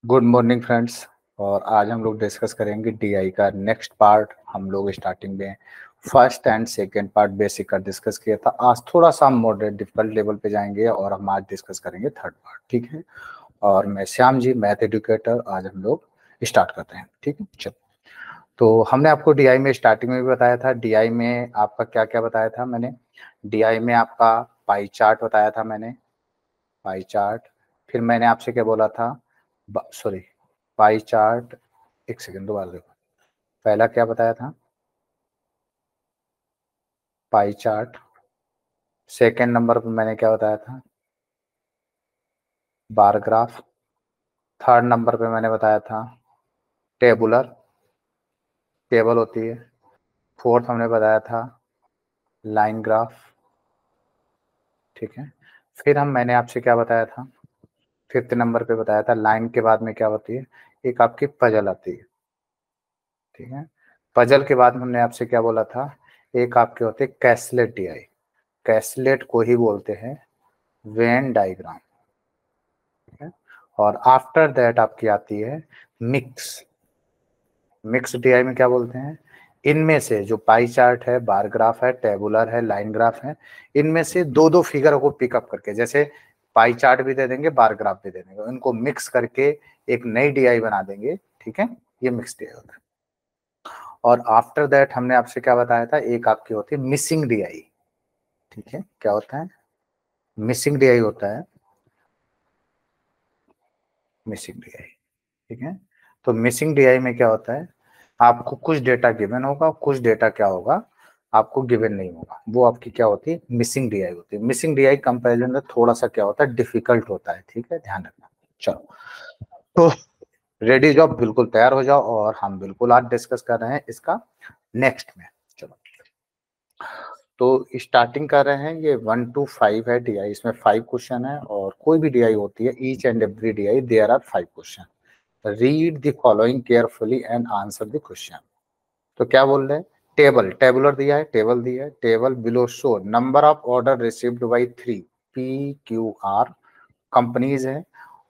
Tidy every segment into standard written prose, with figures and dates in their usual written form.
Good morning friends. और आज हम लोग डिस्कस करेंगे डीआई का नेक्स्ट पार्ट। हम लोग स्टार्टिंग में first and second part basic का डिस्कस किया था। आज थोड़ा सा मॉडरेट डिफिकल्ट लेवल पे जाएंगे और हम आज डिस्कस करेंगे थर्ड पार्ट, ठीक है। और मैं श्याम जी, मैथ एजुकेटर। आज हम लोग स्टार्ट करते हैं, ठीक है। चलो, तो हमने आपको डीआई में स्टार्टिंग में भी बताया था। डीआई में आपका क्या क्या बताया था मैंने? डीआई में आपका पाई चार्ट बताया था मैंने, पाई चार्ट। फिर मैंने आपसे क्या बोला था? सॉरी, पाई चार्ट, एक सेकंड दोबारा देखो। पहला क्या बताया था? Pie chart. सेकंड नंबर पर मैंने क्या बताया था? Bar graph. थर्ड नंबर पे मैंने बताया था टेबुलर, टेबल होती है। फोर्थ हमने बताया था लाइन ग्राफ, ठीक है। फिर मैंने आपसे क्या बताया था? फिफ्थ नंबर पे बताया था लाइन के बाद में क्या होती है? एक आपकी पजल आती है, ठीक है। पजल के बाद हमने आपसे क्या बोला था? एक आपके होते कैसलेट डीआई। कैसलेट को ही बोलते हैं वेन डायग्राम, ठीक है। और आफ्टर दैट आपकी आती है मिक्स। मिक्स डीआई में क्या बोलते हैं? इनमें से जो पाई चार्ट है, बार ग्राफ है, टेबुलर है, लाइन ग्राफ है, इनमें से दो दो फिगर को पिकअप करके, जैसे पाई चार्ट भी दे देंगे, बार ग्राफ भी दे देंगे, इनको मिक्स करके एक नई डीआई बना देंगे, ठीक है। ये मिक्स डीआई होता है। और आफ्टर दैट हमने आपसे क्या बताया था? एक आपकी होती है मिसिंग डीआई, ठीक है। क्या होता है? मिसिंग डीआई होता है, मिसिंग डीआई, ठीक है। तो मिसिंग डीआई में क्या होता है? आपको कुछ डेटा गिवन होगा, कुछ डेटा क्या होगा, आपको गिवन नहीं होगा। वो आपकी क्या होती है? मिसिंग डीआई होती है। मिसिंग डीआई कंपैरिजन में थोड़ा सा क्या होता है? डिफिकल्ट होता है, ठीक है, ध्यान रखना। चलो, तो रेडी जाओ, बिल्कुल तैयार हो जाओ, और हम बिल्कुल आज डिस्कस कर रहे हैं इसका नेक्स्ट में। चलो, तो स्टार्टिंग कर रहे हैं। ये 1 to 5 है डीआई, इसमें 5 क्वेश्चन है। और कोई भी डीआई होती है, each and every DI there are 5 question. Read the following carefully and answer the question. तो क्या बोल रहे हैं? टेबल, टेबुलर दिया है, टेबल दिया है। Table below show number of order received by 3 PQR companies है,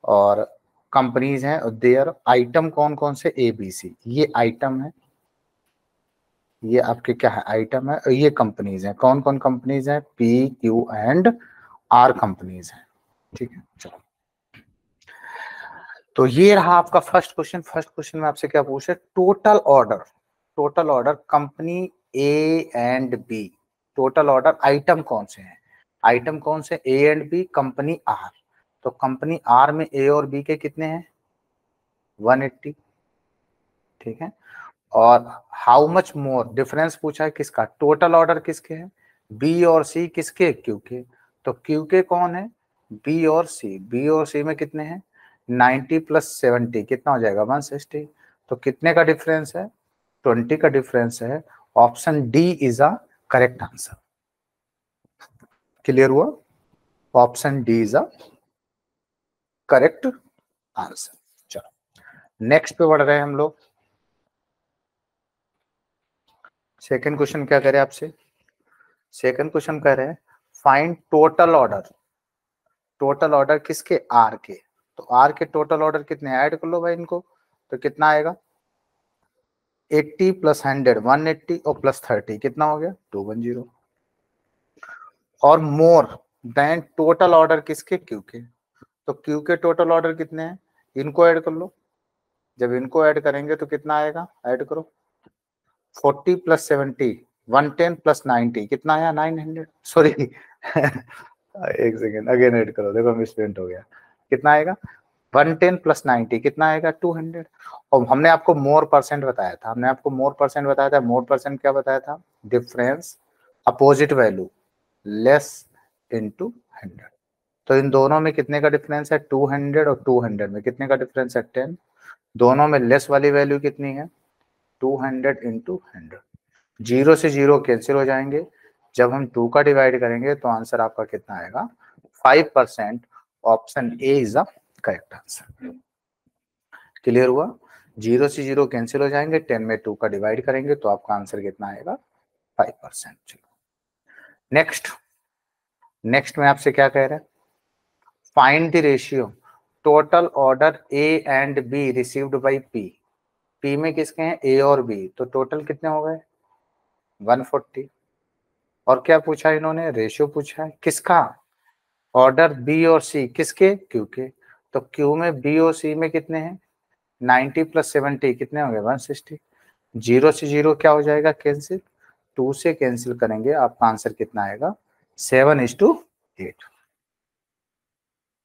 और कंपनीज हैं, और देयर आइटम कौन कौन से? ABC, ये आइटम है, ये आपके क्या है? आइटम है। और ये कंपनीज हैं, कौन कौन कंपनीज हैं? PQR कंपनीज हैं, ठीक है। चलो, तो ये रहा आपका फर्स्ट क्वेश्चन। फर्स्ट क्वेश्चन में आपसे क्या पूछे? Total order, total order company A and B. Total order item कौन से हैं? आइटम कौन से? A and B, company R. तो कंपनी आर में ए और बी के कितने हैं? 180, ठीक है। और हाउ मच मोर, डिफरेंस पूछा है किसका? टोटल ऑर्डर किसके हैं? बी और सी किसके? क्यू के। तो क्यू के कौन है? बी और सी। बी और सी में कितने हैं? 90 प्लस 70 कितना हो जाएगा? 160। तो कितने का डिफरेंस है? 20 का डिफरेंस है। Option D is a correct answer. Clear हुआ? Option D is a correct answer. चलो, नेक्स्ट पे बढ़ रहे हैं हम लोग। सेकंड क्वेश्चन क्या करें आपसे? सेकंड क्वेश्चन कह रहे हैं find total order. Total order किसके? आर के। तो आर के टोटल ऑर्डर कितने? ऐड कर लो भाई इनको, तो कितना आएगा? 80 प्लस 100 180, और प्लस 30 कितना हो गया? 210। और मोर देन टोटल ऑर्डर किसके? क्यू के। तो क्यू के टोटल ऑर्डर कितने हैं? इनको ऐड कर लो। जब इनको ऐड करेंगे तो कितना आएगा? ऐड करो। 40 प्लस 70 110 प्लस 90 कितना आया? 900। सॉरी एक सेकेंड, अगेन ऐड करो, देखो मिसप्रिंट हो गया। कितना आएगा? 110 प्लस 90 कितना आएगा? 200। और हमने आपको मोर परसेंट बताया था, हमने आपको मोर परसेंट बताया था। मोर परसेंट क्या बताया था? Difference opposite value less into 100। तो इन दोनों में कितने का डिफरेंस है? 200, और 200 में कितने का डिफरेंस है? 10। दोनों में लेस वाली वैल्यू कितनी है? 200 इंटू 100। जीरो से जीरो कैंसिल हो जाएंगे। जब हम 2 का डिवाइड करेंगे तो आंसर आपका कितना आएगा? 5%। Option A is the correct answer. Clear हुआ? जीरो से जीरो कैंसिल हो जाएंगे, 10 में 2 का डिवाइड करेंगे तो आपका आंसर कितना आएगा? 5%। चलो, नेक्स्ट। नेक्स्ट में आपसे क्या कह रहे हैं? Find the ratio total order A and be received by P, P में किसके हैं ए और बी, तो टोटल कितने हो गए 140। और क्या पूछा इन्होंने, रेशियो पूछा है किसका, ऑर्डर बी और सी, किसके क्यू के, तो क्यू में बी और सी में कितने हैं 90 + 70 कितने हो गए 160। जीरो से जीरो क्या हो जाएगा कैंसिल, 2 से कैंसिल करेंगे आपका आंसर कितना आएगा 7:8।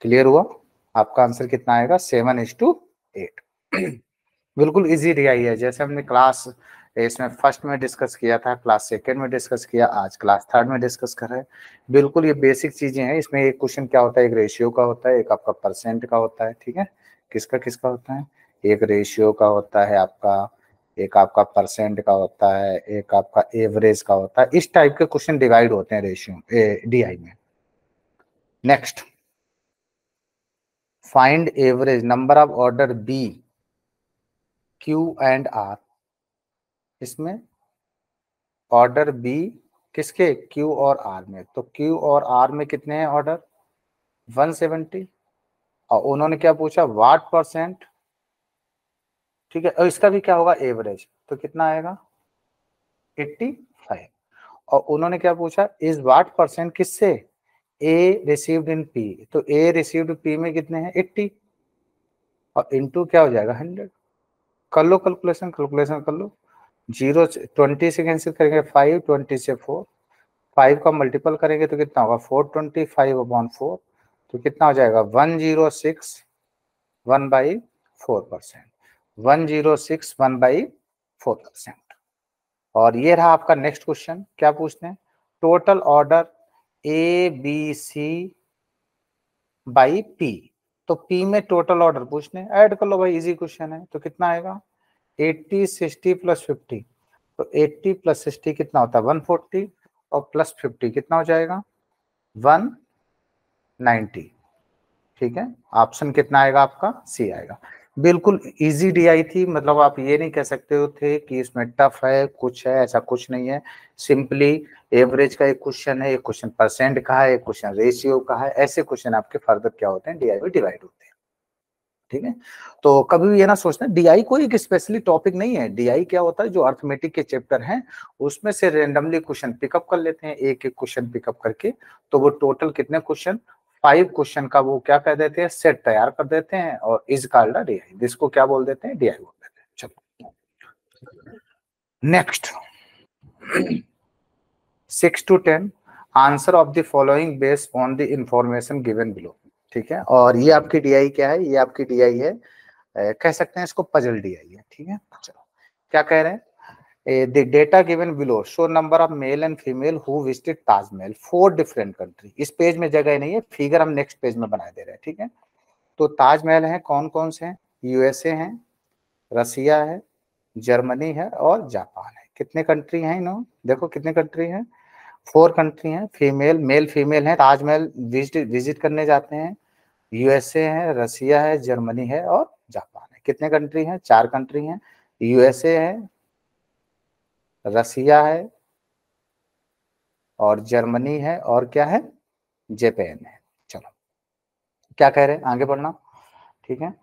क्लियर हुआ, आपका आंसर कितना आएगा 7:8। बिल्कुल इजी रियाई है, जैसे हमने क्लास इसमें फर्स्ट में डिस्कस किया था, क्लास सेकंड में डिस्कस किया, आज क्लास थर्ड में डिस्कस कर रहे हैं। बिल्कुल ये बेसिक चीजें हैं। इसमें एक क्वेश्चन क्या होता है, एक रेशियो का होता है, एक आपका परसेंट का होता है, ठीक है, किसका किसका होता है, एक रेशियो का होता है आपका, एक आपका परसेंट का होता है, एक आपका एवरेज का होता है। इस टाइप के क्वेश्चन डिवाइड होते हैं रेशियो डीआई में। Next, find average number of order B Q and R, इसमें ऑर्डर बी किसके क्यू और आर में, तो क्यू और आर में कितने हैं ऑर्डर 170, और उन्होंने क्या पूछा वाट परसेंट, ठीक है, और इसका भी क्या होगा एवरेज, तो कितना आएगा 85। और उन्होंने क्या पूछा इज वाट परसेंट किससे, ए रिसीव्ड इन पी, तो ए रिसीव्ड पी में कितने हैं 80, और इनटू क्या हो जाएगा 100। कर लो कैलकुलेशन, कैलकुलेशन कर लो, 20 से कैंसिल करेंगे 5, 20 से 4, 5 का मल्टीपल करेंगे तो कितना होगा 425/4, तो कितना हो जाएगा 106 1/4%, 106 1/4%। और ये रहा आपका नेक्स्ट क्वेश्चन, क्या पूछते हैं total order A B C by P, तो पी में टोटल ऑर्डर पूछने, ऐड कर लो भाई, इजी क्वेश्चन है, तो कितना आएगा 80 60 + 50, तो 80 + 60 कितना होता है 140, और +50 कितना हो जाएगा 190, ठीक है, ऑप्शन कितना आएगा आपका सी आएगा। बिल्कुल इजी डीआई थी, मतलब आप ये नहीं कह सकते हो थे कि इसमें टफ है कुछ है, ऐसा कुछ नहीं है। सिंपली एवरेज का एक क्वेश्चन है, एक क्वेश्चन परसेंट का है, एक क्वेश्चन रेशियो का है, ऐसे क्वेश्चन आपके फर्दर क्या होते हैं डीआई में डिवाइड होते हैं, ठीक है। तो कभी भी ये ना सोचना डीआई कोई एक स्पेशली टॉपिक नहीं है, डीआई क्या होता है जो अर्थमेटिक के चैप्टर हैं उसमें से रेंडमली क्वेश्चन पिकअप कर लेते हैं, एक एक क्वेश्चन पिकअप करके, तो वो टोटल कितने क्वेश्चन 5 क्वेश्चन का वो क्या कर देते हैं सेट तैयार कर देते हैं, और इज कॉल्ड डीआई, जिसको क्या बोल देते हैं डीआई बोल देते हैं। चलो next 6 to 10 answer of the following based on the information given below, ठीक है। और ये आपकी डीआई क्या है, ये आपकी डीआई है, कह सकते हैं इसको पजल डीआई है, ठीक है। चलो क्या कह रहे हैं, the data given below show number of male and female who visited Taj Mahal 4 different country. इस पेज में जगह नहीं है, फिगर हम नेक्स्ट पेज में बना दे रहे हैं, ठीक है। तो ताजमहल है कौन कौन से हैं, यूएसए है, रसिया है, जर्मनी है और जापान है। कितने कंट्री हैं इन्होंने, देखो कितने कंट्री हैं 4 कंट्री हैं, फीमेल मेल फीमेल है, ताजमहल विजिट करने जाते हैं, यूएसए है, रसिया है, जर्मनी है और जापान है। कितने कंट्री हैं 4 कंट्री हैं, यूएसए है, रसिया है और जर्मनी है और क्या है जापान है। चलो क्या कह रहे हैं आगे बढ़ना, ठीक है।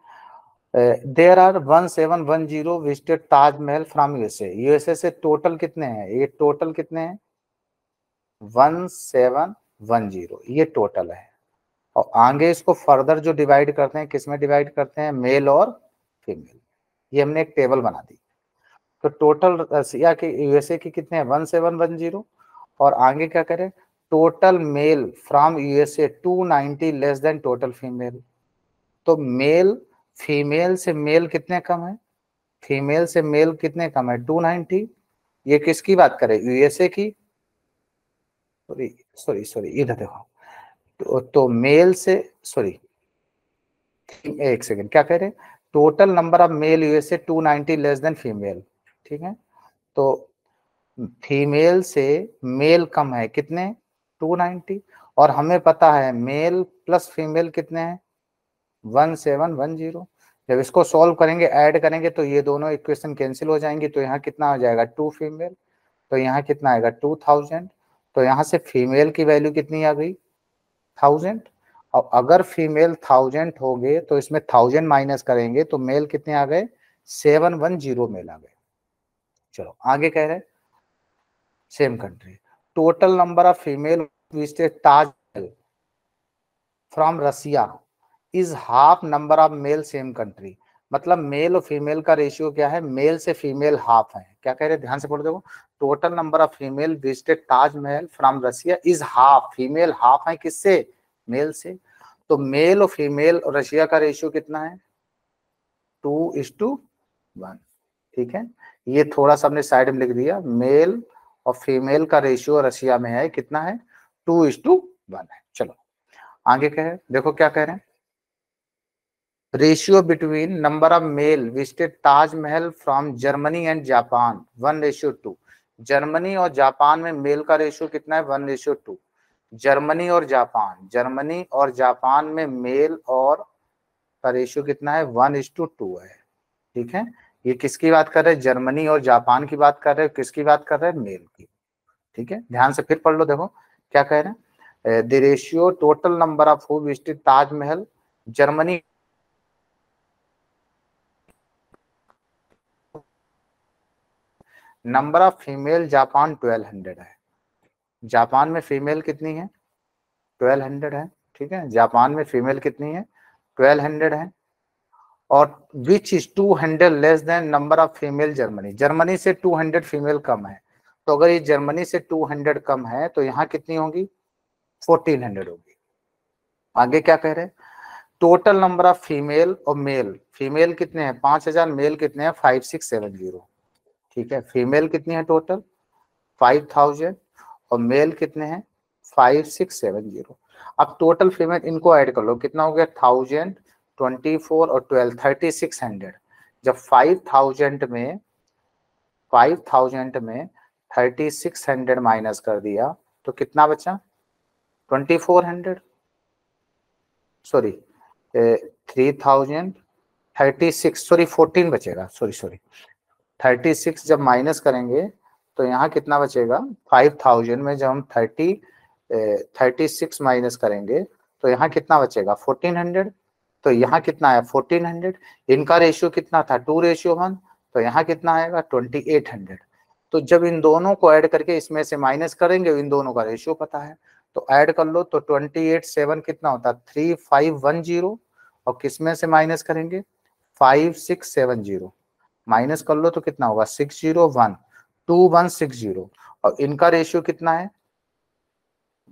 There are 1710 visited Taj Mahal from USA, USA से टोटल कितने हैं, ये टोटल कितने हैं 1710, ये टोटल है। और आगे इसको फर्दर जो डिवाइड करते हैं किसमें डिवाइड करते हैं मेल और फीमेल, ये हमने एक टेबल बना दी। तो टोटल रसिया के यूएसए के कितने हैं 1710, और आगे क्या करें total male from USA 290 less than total female, तो मेल फीमेल से मेल कितने कम है, फीमेल से मेल कितने कम है 290। ये किसकी बात करें यूएसए की, सॉरी सॉरी सॉरी इधर देखो, तो मेल से सॉरी एक सेकेंड क्या कह रहे हैं total number of mail USA 290 less then female, ठीक है। तो फीमेल से मेल कम है कितने 290, और हमें पता है मेल प्लस फीमेल कितने हैं 1710। जब इसको सॉल्व करेंगे ऐड करेंगे तो ये दोनों इक्वेशन कैंसिल हो जाएंगी, तो यहाँ कितना हो जाएगा 2 फीमेल, तो यहाँ कितना आएगा 2000, तो यहाँ से फीमेल की वैल्यू कितनी आ गई 1000, और अगर फीमेल 1000 हो गए तो इसमें 1000 माइनस करेंगे तो मेल कितने आ गए, 710 मेल आ गए। चलो आगे कह रहे हैं same country, total number of female visited Taj from Russia is half number of male same country. मतलब मेल और फीमेल का रेशियो क्या है, मेल से फीमेल हाफ है। क्या कह रहे हैं, ध्यान से पढ़ो देखो, total number of female visited Taj Mahal from Russia is half, female half है किससे, मेल से। तो मेल और फीमेल और रशिया का रेशियो कितना है, 2:1। ठीक है, ये थोड़ा सा हमने साइड में लिख दिया, मेल और फीमेल का रेशियो रशिया में है कितना है, 2:1 है। चलो आगे क्या है, देखो क्या कह रहे हैं, ratio between number of male visited Taj Mahal from Germany and Japan 1:2। Germany और जापान में मेल का रेशियो कितना है, 1:2। जर्मनी और जापान में मेल और का रेशियो कितना है, 1:2 है। ठीक है, ये किसकी बात कर रहे हैं, जर्मनी और जापान की बात कर रहे हैं, किसकी बात कर रहे हैं, मेल की। ठीक है, ध्यान से फिर पढ़ लो, देखो क्या कह रहे हैं, the ratio total number of who visited Taj Mahal Germany number of female Japan 1200 है। जापान में फीमेल कितनी है, 1200 है। ठीक है, जापान में फीमेल कितनी है, 1200 है। और which is 200 less than number of female Germany, Germany से 200 फीमेल कम है। तो अगर ये जर्मनी से 200 कम है तो यहाँ कितनी होगी, 1400 होगी। आगे क्या कह रहे हैं, टोटल नंबर ऑफ फीमेल और मेल, फीमेल कितने हैं 5000, मेल कितने हैं 5670। ठीक है, फीमेल कितनी है टोटल 5000 और मेल कितने हैं 5670। अब टोटल फीमेल इनको ऐड कर लो, कितना हो गया 1000, 24 और 12, 3600। जब 5000 में 3600 माइनस कर दिया तो कितना बचा 2400, सॉरी 3000, 36, सॉरी 14 बचेगा, सॉरी 36 जब माइनस करेंगे तो यहाँ कितना बचेगा, 5000 में जब हम 36 माइनस करेंगे तो यहाँ कितना बचेगा 1400। तो यहाँ कितना आया 1400, इनका रेशियो कितना था 2:1, तो यहाँ कितना आएगा 2800। तो जब इन दोनों को ऐड करके इसमें से माइनस करेंगे, इन दोनों का रेशियो पता है तो ऐड कर लो, तो 28/7 कितना होता है 3510, और किसमें से माइनस करेंगे 5670, माइनस कर लो तो कितना होगा 601, 2160। और इनका रेशियो कितना है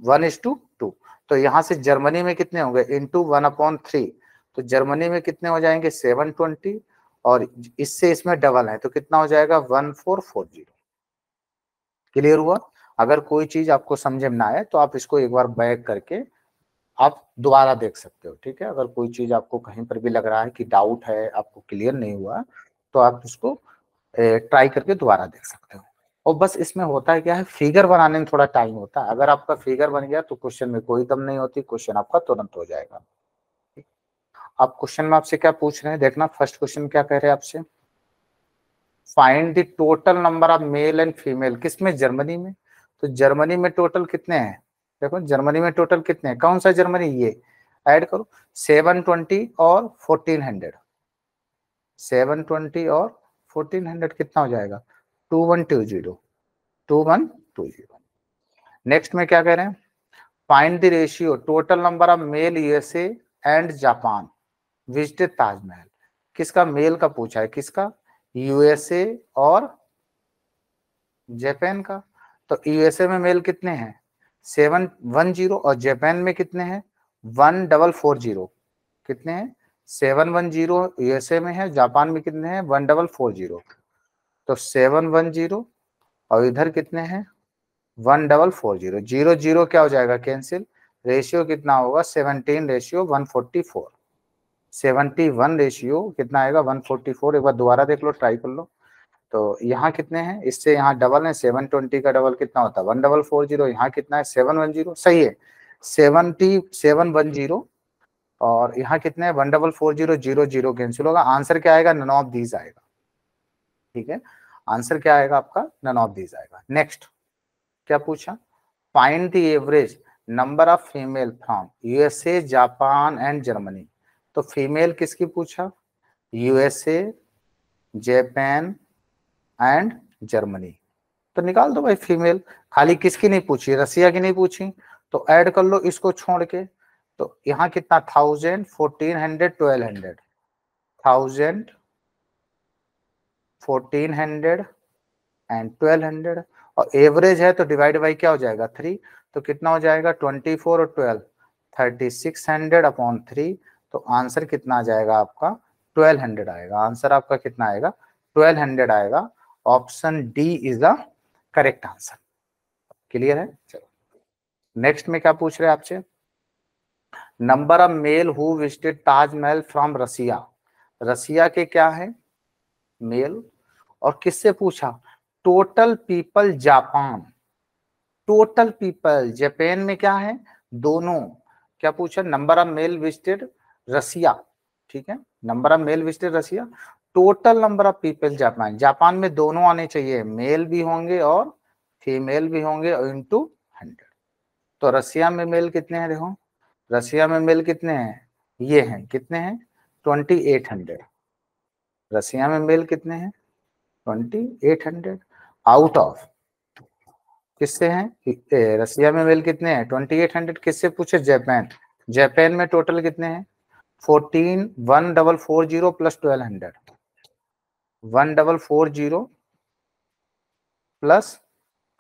1:2। तो यहाँ से जर्मनी में कितने होंगे इंटू 1/3, तो जर्मनी में कितने हो जाएंगे 720, और इससे इसमें डबल है तो कितना हो जाएगा 1440। क्लियर हुआ। अगर कोई चीज आपको समझ में ना आए तो आप इसको एक बार बैक करके आप दोबारा देख सकते हो। ठीक है, अगर कोई चीज आपको कहीं पर भी लग रहा है कि डाउट है, आपको क्लियर नहीं हुआ, तो आप इसको ट्राई करके दोबारा देख सकते हो। और बस इसमें होता है क्या है, फिगर बनाने में थोड़ा टाइम होता है। अगर आपका फिगर बन गया तो क्वेश्चन में कोई दम नहीं होती, क्वेश्चन आपका तुरंत हो जाएगा। अब क्वेश्चन में आपसे क्या पूछ रहे हैं, देखना फर्स्ट क्वेश्चन क्या कह रहे हैं आपसे, find the total number of male and female, किसमें, जर्मनी में। तो जर्मनी में टोटल कितने हैं, देखो जर्मनी में टोटल कितने हैं, कौन सा जर्मनी, ये ऐड करो 720 और 1400, 720 और 1400 कितना हो जाएगा 2120, 2120। नेक्स्ट में क्या कह रहे हैं, find the ratio total number of mail USA and Japan visited Taj Mahal. किसका मेल का पूछा है, किसका, यूएसए और जापान का। तो यूएसए में मेल कितने हैं 710 और जापान में कितने हैं 1440, कितने हैं 710 यूएसए में है, जापान में कितने हैं 1440। तो 710 और इधर कितने हैं 1440, 00 क्या हो जाएगा कैंसिल, रेशियो कितना होगा 17:144, 71 रेशियो कितना आएगा 144। एक बार दोबारा देख लो, ट्राई कर लो। तो यहाँ कितने हैं, इससे यहाँ डबल है, 720 का डबल कितना होता है 1440, यहाँ कितना है 710, सही है 710, और यहाँ कितने हैं 1440, 00 कैंसिल होगा, आंसर क्या आएगा नन ऑफ दीज आएगा। ठीक है, आंसर क्या आएगा आपका नन ऑफ दीज आएगा। नेक्स्ट क्या पूछा, find the average number of female from USA, Japan and Germany. तो फीमेल किसकी पूछा? USA, Japan and Germany. तो निकाल दो भाई फीमेल। खाली किसकी नहीं पूछी? रसिया की नहीं पूछी, तो ऐड कर लो इसको छोड़ के। तो यहाँ कितना? 1000, 1400, 1200, 1000, 1400 एंड 1200। और एवरेज है तो डिवाइड बाई क्या हो जाएगा? 3। तो कितना हो जाएगा? 24 और 12, 3600 अपॉन 3। तो आंसर कितना आ जाएगा आपका? 1200 आएगा। आंसर आपका कितना आएगा? 1200 आएगा। Option D is the correct answer. Clear है? चलो नेक्स्ट में क्या पूछ रहे हैं आपसे? Number of male who visited Taj Mahal from Russia. Russia के क्या है? मेल। और किससे पूछा? Total people Japan. Total people Japan में क्या है? दोनों। क्या पूछा? Number of male visited Russia. ठीक है, number of male visited Russia. Total number of people Japan. Japan में दोनों आने चाहिए, मेल भी होंगे और फीमेल भी होंगे, इंटू 100। तो रसिया में मेल कितने हैं? देखो रसिया में मेल कितने हैं? ये हैं। कितने हैं? 2800। रसिया में मेल कितने हैं? 2800। आउट ऑफ किससे हैं? रसिया में मेल कितने हैं? 2800। किससे पूछे? जापान। जापान में टोटल कितने हैं? 14,1440 प्लस 1200, 1440 प्लस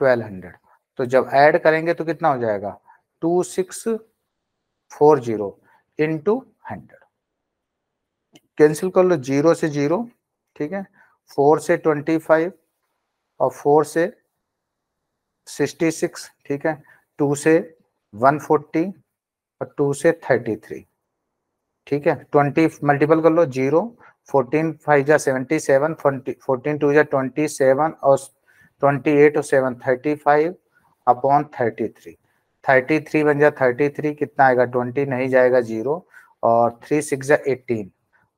1200। तो जब ऐड करेंगे तो कितना हो जाएगा? 2640 इंटू 100। कैंसिल कर लो, 0 से 0। ठीक है, 4 से 25 और 4 से 66। ठीक है, 2 से 140 और 2 से 33। ठीक है, 20 मल्टीपल कर लो। 0, 14 5 जा 77, 14 2 जा 27 और 28 और 7 35 अपॉन 33। 33 बन जा 33, कितना आएगा? 20 नहीं जाएगा 0, और 3 6 जा 18,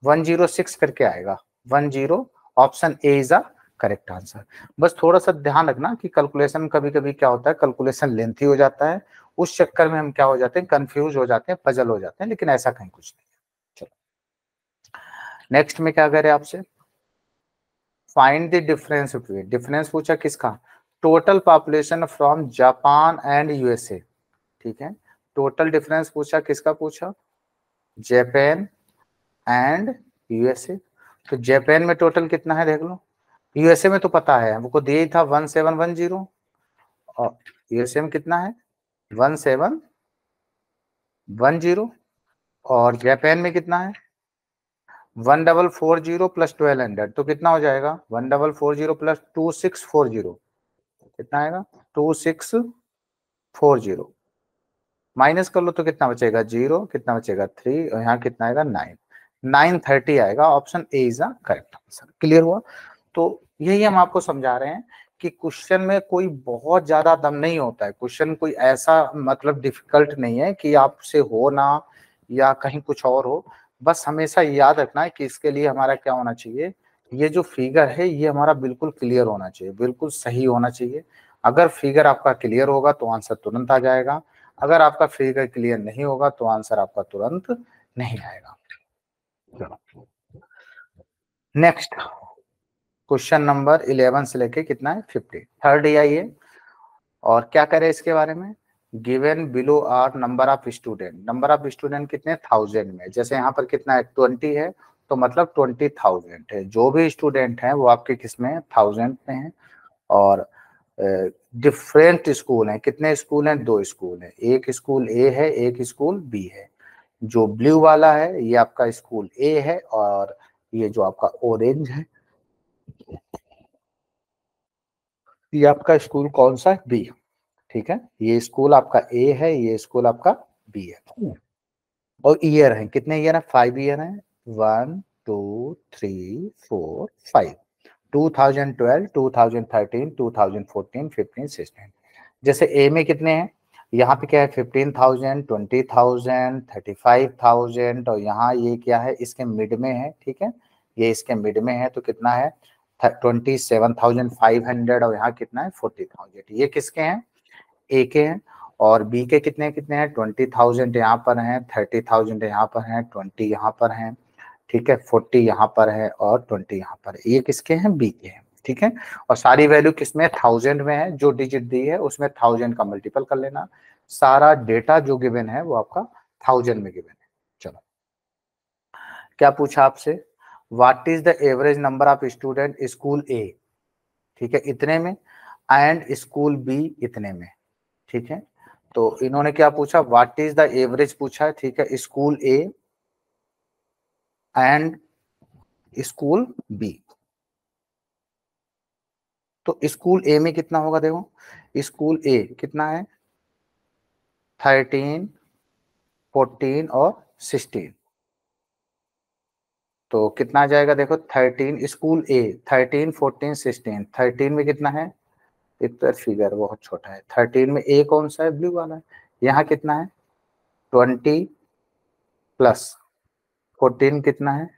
106 करके आएगा। 10। Option A is the correct answer. बस थोड़ा सा ध्यान रखना कि कैलकुलेशन कभी कभी क्या होता है, कैलकुलेशन लेंथी हो जाता है, उस चक्कर में हम क्या हो जाते हैं? कंफ्यूज हो जाते हैं, पजल हो जाते हैं, लेकिन ऐसा कहीं कुछ नहीं। नेक्स्ट में क्या करे आपसे? Find the difference between. Difference पूछा किसका? Total population from Japan and USA. ठीक है, टोटल डिफरेंस पूछा, किसका पूछा? Japan and USA. तो जापान में टोटल कितना है देख लो। यूएसए में तो पता है, हमको दिया ही था 1710। और यूएसए में कितना है? 1710। और जापान में कितना है? 1440 प्लस 1200। तो कितना हो जाएगा? 1440 प्लस 2640 कितना आएगा? 2640 माइनस कर लो तो कितना बचेगा? 0। कितना बचेगा? 3। और यहाँ कितना आएगा? 930 आएगा। Option A is the correct answer. Clear हुआ? तो यही हम आपको समझा रहे हैं कि क्वेश्चन में कोई बहुत ज्यादा दम नहीं होता है। क्वेश्चन कोई ऐसा मतलब डिफिकल्ट नहीं है कि आपसे हो ना या कहीं कुछ और हो। बस हमेशा याद रखना है कि इसके लिए हमारा क्या होना चाहिए? ये जो फिगर है ये हमारा बिल्कुल क्लियर होना चाहिए, बिल्कुल सही होना चाहिए। अगर फिगर आपका क्लियर होगा तो आंसर तुरंत आ जाएगा। अगर आपका फिगर क्लियर नहीं होगा तो आंसर आपका तुरंत नहीं आएगा। नेक्स्ट क्वेश्चन नंबर 11 से लेके कितना है? 50। थर्ड आइए और क्या करें इसके बारे में? Given below are number of student. Number of student कितने? 1000 में। जैसे यहाँ पर कितना है? 20 है, तो मतलब 20,000 है। जो भी स्टूडेंट हैं वो आपके किस में है? 1000 में है। और डिफरेंट स्कूल हैं। कितने स्कूल हैं? 2 स्कूल हैं। एक स्कूल ए है, एक स्कूल बी है। जो ब्लू वाला है ये आपका स्कूल ए है, और ये जो आपका ऑरेंज है ये आपका स्कूल कौन सा है? बी। ठीक है, ये स्कूल आपका ए है, ये स्कूल आपका बी है। और ईयर है, कितने ईयर है? 5 ईयर है। 1 2 3 4 5। 2012, 2013, 2014, 15, 16। जैसे ए में कितने हैं? यहाँ पे क्या है? 15,000, 20,000, 35,000। और यहाँ ये क्या है? इसके मिड में है। ठीक है, ये इसके मिड में है, तो कितना है? 27,500। और यहाँ कितना है? 40,000। ये किसके हैं? ए के हैं। और बी के कितने कितने हैं, 20,000 यहाँ पर हैं, 30,000 यहाँ पर हैं, 20 यहाँ पर हैं, ठीक है, 40 यहाँ पर है और 20 यहाँ पर है। ये किसके हैं, बी के हैं, ठीक है। और सारी वैल्यू किसमें, 1000 में है, जो डिजिट दी है उसमें 1000 का मल्टीपल कर लेना। सारा डेटा जो गिवन है वो आपका 1000 में गिवन है। चलो क्या पूछा आपसे, what is the average number of student school A, ठीक है, इतने में, एंड स्कूल बी इतने में, ठीक है। तो इन्होंने क्या पूछा, व्हाट इज द एवरेज पूछा है, ठीक है, school A and school B. तो स्कूल ए में कितना होगा, देखो स्कूल ए कितना है, 13, 14 और 16। तो कितना आ जाएगा, देखो 13 स्कूल ए, 13, 14, 16। 13 में कितना है, इधर फिगर बहुत छोटा है, 13 में ए कौन सा है, ब्लू वाला है। यहाँ कितना है, 20 प्लस 14 कितना है,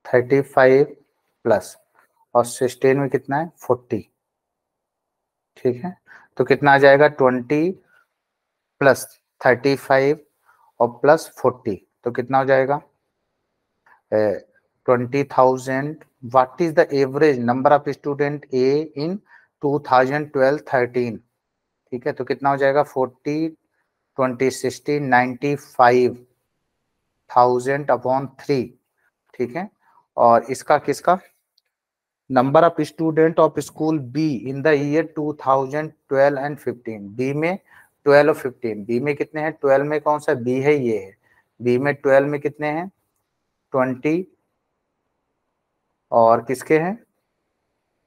35 प्लस, और 16 में कितना है, 40, ठीक है। तो कितना आ जाएगा, 20 प्लस 35 और प्लस 40, तो कितना हो जाएगा, 20,000। What is the average number of student A in 2012-13, ठीक है। तो कितना हो जाएगा, 40, 20, 60, 95,000 अपॉन 3, ठीक है। और इसका किसका, number of student of school B in the year 2012 and 15। B में 12 और 15, बी में कितने हैं, 12 में कौन सा बी है, ये है, बी में 12 में कितने हैं, 20, और किसके हैं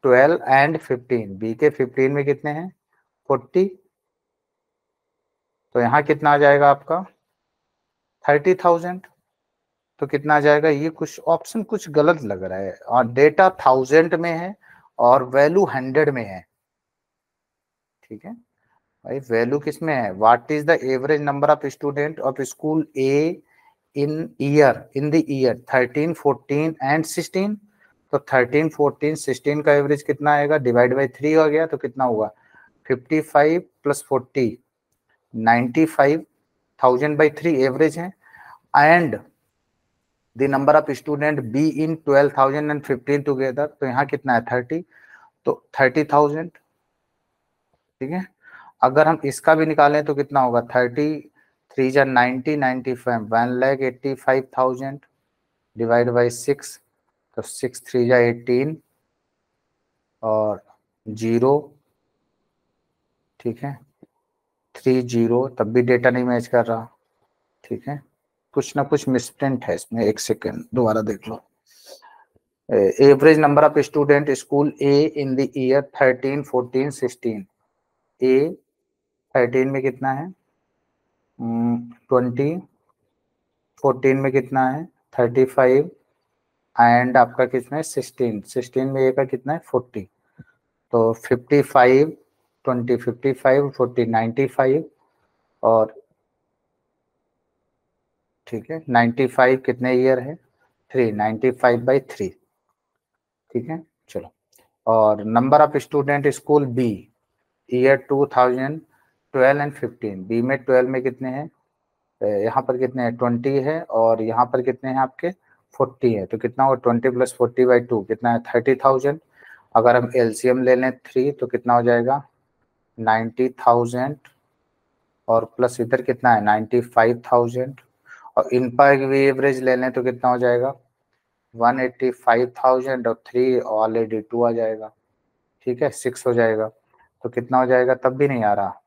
12 एंड 15, बी के 15 में कितने हैं, 40। तो यहाँ कितना आ जाएगा आपका, 30,000। तो कितना आ जाएगा, ये कुछ ऑप्शन कुछ गलत लग रहा है, और डेटा 1000 में है और वैल्यू 100 में है, ठीक है भाई। वैल्यू किस में है, what is the average number of student of school A in the year 13, 14 and 16। तो 13, 14, 16 का एवरेज कितना आएगा, डिवाइड बाई 3 हो गया, तो कितना हुआ, 55 प्लस 40, 95,000 बाई 3 एवरेज है। And the number of student be in 12,000 and 15 together, तो यहाँ कितना है, 30, तो 30,000, ठीक है। अगर हम इसका भी निकालें तो कितना होगा, 30, 3 जा 90, 95, 1,85,000 डिवाइड बाई 6, तो 6, 3 जा 18 और 0, ठीक है, 30, तब भी डेटा नहीं मैच कर रहा, ठीक है, कुछ ना कुछ मिसप्रिंट है इसमें, एक सेकेंड दोबारा देख लो। Average number of student school A in the year 13, 14, 16। A 13 में कितना है, 20, 14 में कितना है, 35, एंड आपका कितना है, 16 में ए का कितना है, 40। तो 55, 20, 55, 40, 95, और ठीक है 95 कितने ईयर है, 3, 95 बाई 3, ठीक है। चलो, और number of student school B year 2012 and 15, B में 12 में कितने हैं, यहाँ पर कितने हैं, 20 है, और यहाँ पर कितने हैं आपके 40 है। तो कितना हुआ, 20 प्लस 40 बाई 2 कितना है, 30,000। अगर हम एलसीएम ले लें 3, तो कितना हो जाएगा, 90,000, और प्लस इधर कितना है, 95,000, और इन पर भी एवरेज ले लें तो कितना हो जाएगा, 185,000, और 3 ऑलरेडी 2 आ जाएगा, ठीक है, 6 हो जाएगा। तो कितना हो जाएगा, तब भी नहीं आ रहा,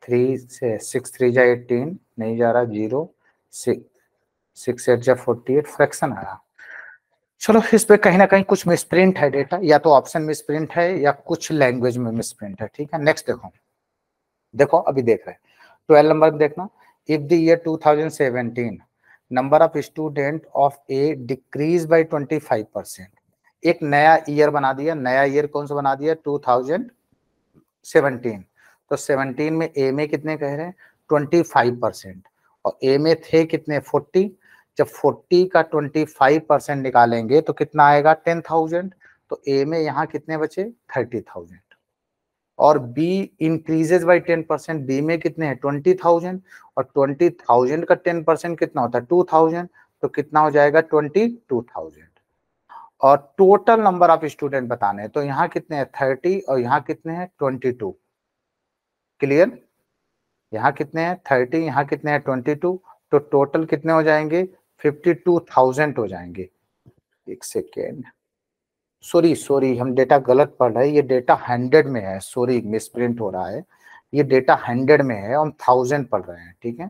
3 से 6, 3 जा 18 नहीं जा रहा, 0, 6 8 जा 48 फ्रैक्शन आ रहा। चलो, इस पे कहीं ना कहीं कुछ मिसप्रिंट है डेटा, या तो ऑप्शन मिसप्रिंट है या कुछ लैंग्वेज में मिसप्रिंट है, ठीक है। नेक्स्ट देखो, देखो अभी देख रहे हैं 12 नंबर देखना, if the year 2017 number of student of A decrease by 25%। एक नया ईयर बना दिया, नया ईयर कौन सा बना दिया, 2017। तो 17 में ए में कितने कह रहे हैं, 25%, और ए में थे कितने, 40। जब 40 का 25% निकालेंगे तो कितना आएगा, 10,000। तो ए में यहाँ कितने बचे, 30,000, और बी इंक्रीजेज बाई 10%, बी में कितने हैं 20,000, और 20,000 का 10% कितना होता है 2,000, तो कितना हो जाएगा 22,000। और टोटल नंबर ऑफ स्टूडेंट बताने हैं, तो यहाँ कितने हैं 30 और यहाँ कितने हैं 22। क्लियर? यहाँ कितने हैं 30, यहाँ कितने हैं 22, तो टोटल कितने हो जाएंगे 52,000 हो जाएंगे। एक सेकेंड, सॉरी हम डेटा गलत पढ़ रहे हैं, ये डेटा 100 में है, सॉरी मिसप्रिंट हो रहा है, ये डेटा 100 में है, हम 1000 पढ़ रहे हैं, ठीक है,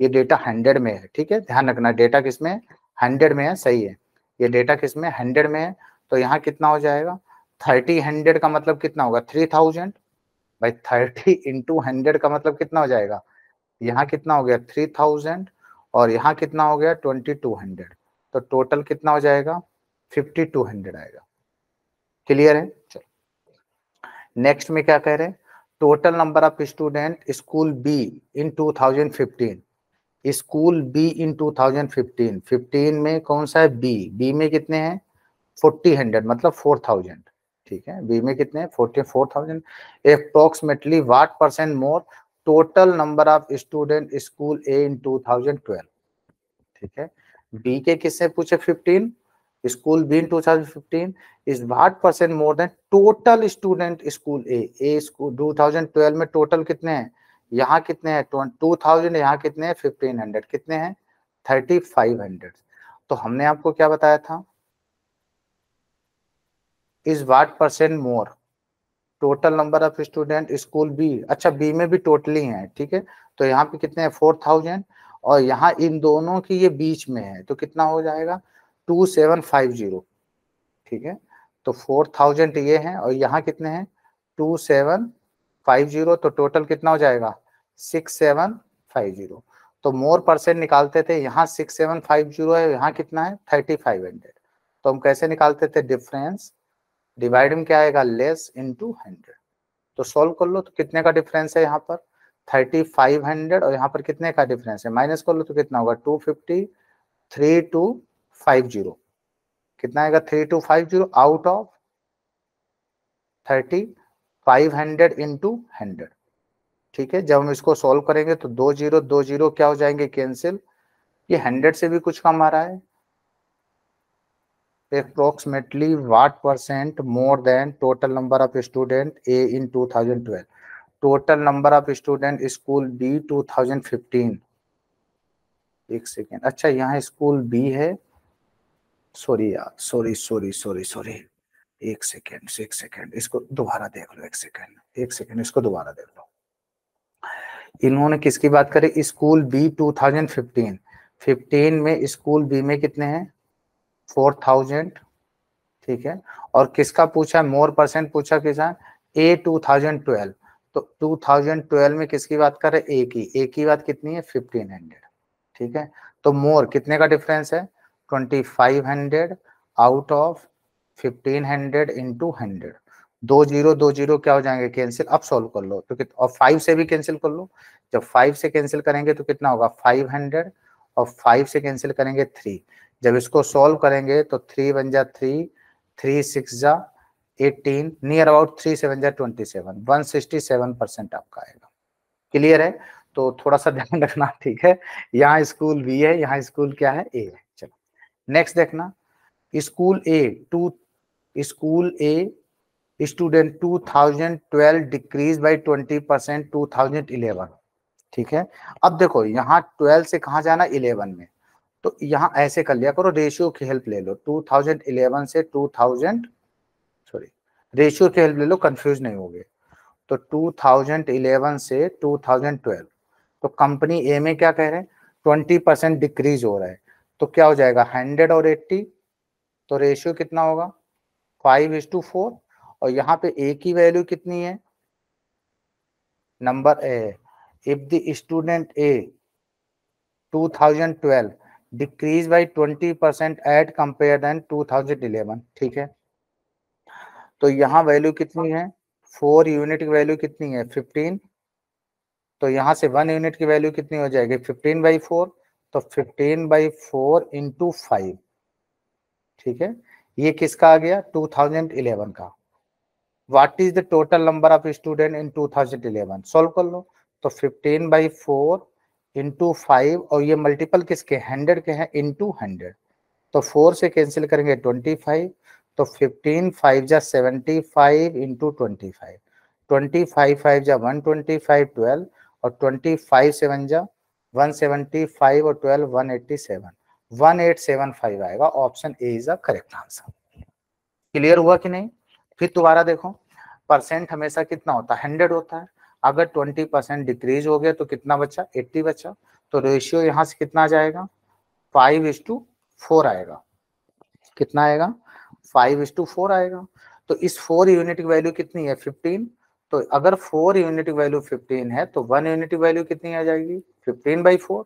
ये डेटा 100 में है, ठीक है, ध्यान रखना डेटा किसमें 100 में है, सही है, ये डेटा किसमें 100 में है। तो यहाँ कितना हो जाएगा 30 100 का मतलब कितना होगा 3000 भाई, 30 इंटू 100 का मतलब कितना हो जाएगा, यहाँ कितना हो गया 3000 और यहाँ कितना हो गया 2200, तो टोटल कितना हो जाएगा 5200 आएगा। क्लियर है? चलो नेक्स्ट में क्या कह रहे हैं, total number of student school B in 2015, school B in 2015, 15 में कौन सा है बी में कितने हैं 40 मतलब 4000, ठीक है, बी में कितने हैं 44,000। Approximately what percent more total number of student school A in 2012, ठीक है, बी के किससे पूछे 15, school B in 2015 is what percent more than total student school A school 2012 में टोटल कितने हैं, यहाँ कितने हैं 2000, यहाँ कितने हैं 1500, कितने हैं 3500। तो हमने आपको क्या बताया था, is what percent more total number of student school B, अच्छा बी में भी टोटली है, ठीक है, तो यहाँ पे कितने हैं 4000 और यहाँ इन दोनों की ये बीच में है, तो कितना हो जाएगा 2750, ठीक है, तो 4000 ये है और यहाँ कितने हैं 2750, तो टोटल कितना हो जाएगा 6750। तो मोर परसेंट निकालते थे, यहाँ 6750 है, यहाँ कितना है 3500, तो हम कैसे निकालते थे डिफरेंस, डिवाइड में क्या आएगा लेस इंटू 100, तो सॉल्व कर लो, तो कितने का डिफरेंस है यहाँ पर 3500 और यहाँ पर कितने का डिफरेंस है, माइनस कर लो तो कितना होगा 250, 3250, कितना आएगा 3250 आउट ऑफ 3500 इंटू 100, ठीक है, जब हम इसको सॉल्व करेंगे तो 2 0 क्या हो जाएंगे कैंसिल, ये 100 से भी कुछ कम आ रहा है, approximately what percent more than total number of student A in 2012, total number of student school B 2015, एक सेकेंड, अच्छा यहाँ स्कूल बी है, सॉरी यार सॉरी, एक सेकेंड इसको दोबारा देख लो, एक सेकेंड इसको दोबारा देख लो, इन्होंने किसकी बात करी स्कूल बी 2015, 15 में स्कूल बी में कितने हैं 4000, ठीक है, और किसका पूछा मोर परसेंट पूछा किसा ए 2012, तो 2012 में किसकी बात कर रहे ए की बात कितनी है 1500, ठीक है, तो मोर कितने का डिफरेंस है 2500 आउट ऑफ 1500 इंटू 100, 2 0 क्या हो जाएंगे कैंसिल, अब सॉल्व कर लो तो और 5 से भी कैंसिल कर लो, जब 5 से कैंसिल करेंगे तो कितना होगा 500 और 5 से कैंसिल करेंगे 3, जब इसको सॉल्व करेंगे तो 3 बन जा 3, 3 6 जा 18, नियर अबाउट 3 7 जा 27, 167% आपका आएगा। क्लियर है? तो थोड़ा सा ध्यान रखना, ठीक है, यहाँ स्कूल बी है, यहाँ स्कूल क्या है ए है। चलो नेक्स्ट देखना, school a student 2012 decrease by 20% 2011, ठीक है, अब देखो यहाँ 12 से कहाँ जाना 11 में, तो यहाँ ऐसे कर लिया करो, रेशियो की हेल्प ले लो, 2011 से 2000 सॉरी रेशियो की हेल्प ले लो, कंफ्यूज नहीं होगे, तो 2011 से 2012, तो कंपनी ए में क्या कह रहे हैं 20% डिक्रीज हो रहा है, तो क्या हो जाएगा 100 और 80, तो रेशियो कितना होगा 5:4, और यहाँ पे ए की वैल्यू कितनी है number A, if the student A 2012 decrease by 20% at compare than 2011, ठीक है, तो यहाँ वैल्यू कितनी है 4 यूनिट की वैल्यू कितनी है 15, तो यहाँ से 1 यूनिट की वैल्यू कितनी हो जाएगी 15/4, तो 15/4 इंटू 5, ठीक है, ये किसका आ गया 2011 का, what is the total number of student in 2011? Solve कर लो। तो 15/4 इंटू 5 और ये मल्टीपल किसके 100 के हैं इंटू 100, तो 4 से कैंसिल करेंगे 25, तो 15 5 जा 75 इंटू 25, 25 5 जा 125 12 और 25 7 जा 175 और 12 187, 1875 आएगा। Option A is the correct answer. Clear हुआ कि नहीं? फिर दोबारा देखो, परसेंट हमेशा कितना होता है 100 होता है। अगर 20% डिक्रीज हो गया तो कितना बचा 80 बचा, तो रेशियो यहाँ से कितना आ जाएगा 5:4 आएगा। कितना आएगा 5:4 आएगा। तो इस 4 यूनिट की वैल्यू कितनी है 15, तो अगर 4 यूनिट की वैल्यू 15 है तो 1 यूनिट की वैल्यू कितनी आ जाएगी 15/4।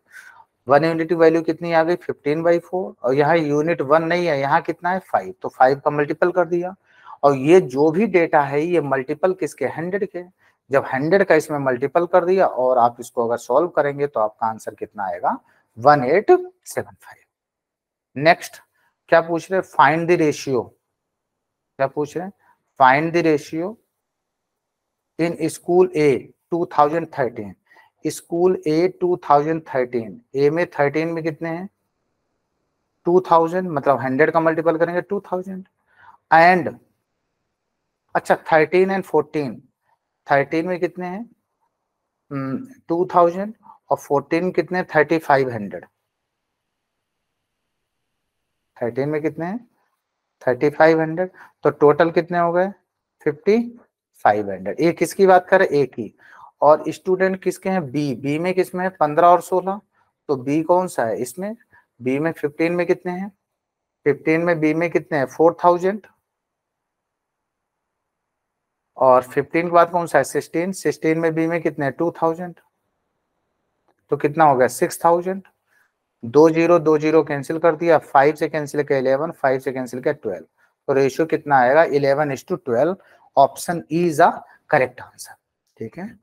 1 यूनिट की वैल्यू कितनी आ गई 15/4 और यहाँ यूनिट 1 नहीं है, यहाँ कितना है 5, तो 5 का मल्टीपल कर दिया। और ये जो भी डेटा है ये मल्टीपल किसके 100 के, जब 100 का इसमें मल्टीपल कर दिया और आप इसको अगर सॉल्व करेंगे तो आपका आंसर कितना आएगा 1875। नेक्स्ट क्या पूछ रहे फाइंड द रेशियो, क्या पूछ रहे हैं find the ratio in school A 2013। School A 2013, A में 13 में कितने हैं 2000, मतलब 100 का मल्टीपल करेंगे 2000 एंड अच्छा 13 एंड 14, 13 में कितने हैं 2000 और 14 कितने 3500, 13 में कितने हैं 3500, तो टोटल कितने हो गए 5500। ये किसकी बात कर रहे एक ही, और स्टूडेंट किसके हैं बी, बी में किसमें है 15 और 16, तो बी कौन सा है इसमें, बी में 15 में कितने हैं 15 में बी में कितने हैं 4000 और 15 के बाद कौन सा है 16, 16 में बी में कितने हैं 2000, तो कितना हो गया 6000। 2 0 कैंसिल कर दिया, 5 से कैंसिल किया 11, 5 से कैंसिल किया 12, तो रेशियो कितना आएगा 11:12। Option E is a correct answer. ठीक है,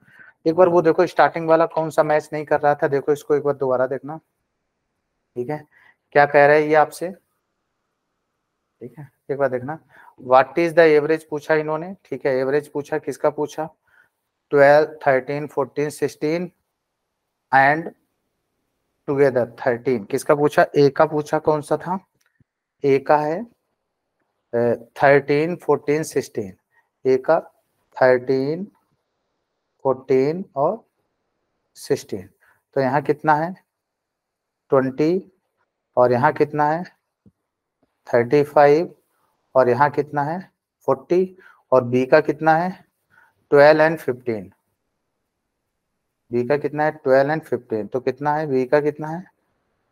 एक बार वो देखो स्टार्टिंग वाला कौन सा मैच नहीं कर रहा था, देखो इसको एक बार दोबारा देखना। ठीक है, क्या कह रहा है ये आपसे, ठीक है एक बार देखना। व्हाट इज द एवरेज पूछा इन्होंने, ठीक है एवरेज पूछा, किसका पूछा 12 13 14 16 एंड टुगेदर 13, किसका पूछा ए का पूछा, कौन सा था ए का है 13 14 16, ए का 13 14 और 16, तो यहाँ कितना है 20 और यहाँ कितना है 35 और यहाँ कितना है 40 और बी का कितना है 12 एंड 15, बी का कितना है 12 एंड 15, तो कितना है बी का कितना है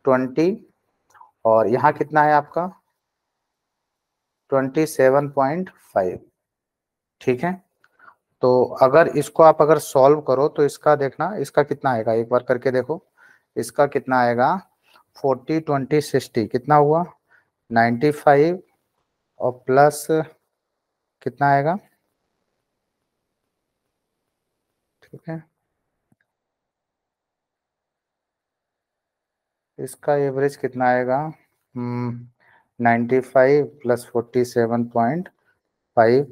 20 और यहाँ कितना है आपका 27.5। ठीक है, तो अगर इसको आप अगर सॉल्व करो तो इसका देखना इसका कितना आएगा, एक बार करके देखो इसका कितना आएगा 40 20 60 कितना हुआ 95 और प्लस कितना आएगा, ठीक है इसका एवरेज कितना आएगा 95 plus 47.5,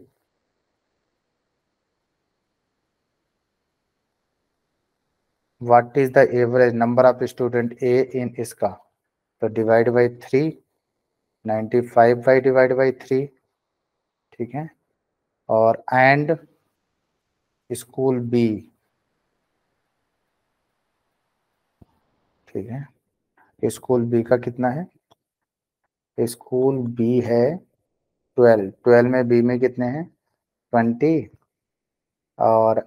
what is the average number of student ए इन इसका, तो divide by 3, 95 by divide by 3, ठीक है और एंड स्कूल बी, ठीक है स्कूल बी का कितना है, स्कूल बी है 12, 12 में बी में कितने हैं 20 और